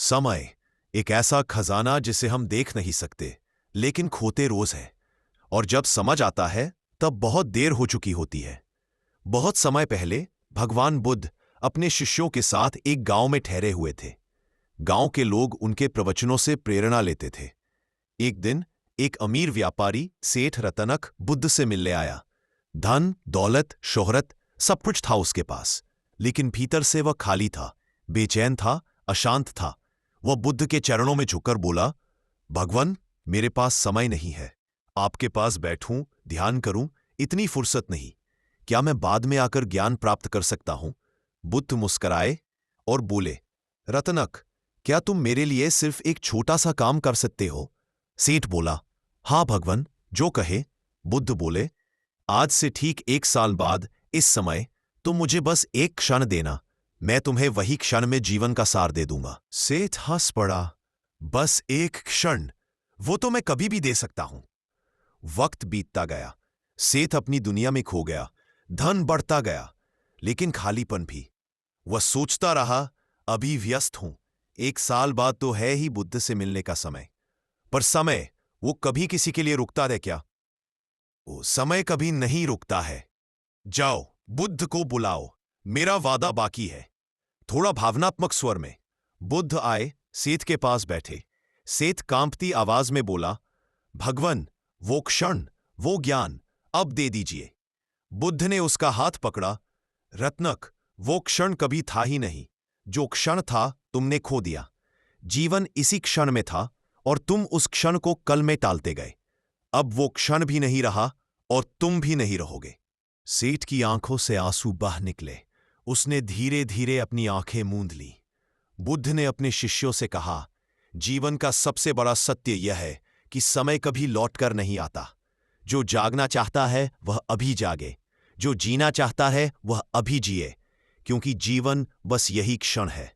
समय एक ऐसा खजाना जिसे हम देख नहीं सकते, लेकिन खोते रोज है। और जब समझ आता है तब बहुत देर हो चुकी होती है। बहुत समय पहले भगवान बुद्ध अपने शिष्यों के साथ एक गांव में ठहरे हुए थे। गांव के लोग उनके प्रवचनों से प्रेरणा लेते थे। एक दिन एक अमीर व्यापारी सेठ रतनक बुद्ध से मिलने आया। धन, दौलत, शोहरत सब कुछ था उसके पास, लेकिन भीतर से वह खाली था, बेचैन था, अशांत था। वह बुद्ध के चरणों में झुककर बोला, भगवान, मेरे पास समय नहीं है। आपके पास बैठूं, ध्यान करूं, इतनी फुर्सत नहीं। क्या मैं बाद में आकर ज्ञान प्राप्त कर सकता हूं? बुद्ध मुस्कराए और बोले, रतनक, क्या तुम मेरे लिए सिर्फ एक छोटा सा काम कर सकते हो? सेठ बोला, हाँ भगवान, जो कहे। बुद्ध बोले, आज से ठीक 1 साल बाद इस समय तुम मुझे बस एक क्षण देना, मैं तुम्हें वही क्षण में जीवन का सार दे दूंगा। सेठ हंस पड़ा, बस एक क्षण? वो तो मैं कभी भी दे सकता हूं। वक्त बीतता गया, सेठ अपनी दुनिया में खो गया। धन बढ़ता गया, लेकिन खालीपन भी। वह सोचता रहा, अभी व्यस्त हूं, 1 साल बाद तो है ही बुद्ध से मिलने का समय। पर समय, वो कभी किसी के लिए रुकता है क्या? वो समय कभी नहीं रुकता है। जाओ, बुद्ध को बुलाओ, मेरा वादा बाकी है। थोड़ा भावनात्मक स्वर में बुद्ध आए, सेठ के पास बैठे। सेठ कांपती आवाज में बोला, भगवान, वो क्षण, वो ज्ञान अब दे दीजिए। बुद्ध ने उसका हाथ पकड़ा, रत्नक, वो क्षण कभी था ही नहीं। जो क्षण था तुमने खो दिया। जीवन इसी क्षण में था और तुम उस क्षण को कल में टालते गए। अब वो क्षण भी नहीं रहा और तुम भी नहीं रहोगे। सेठ की आंखों से आंसू बह निकले। उसने धीरे धीरे अपनी आंखें मूंद ली। बुद्ध ने अपने शिष्यों से कहा, जीवन का सबसे बड़ा सत्य यह है कि समय कभी लौटकर नहीं आता। जो जागना चाहता है वह अभी जागे, जो जीना चाहता है वह अभी जिए, क्योंकि जीवन बस यही क्षण है।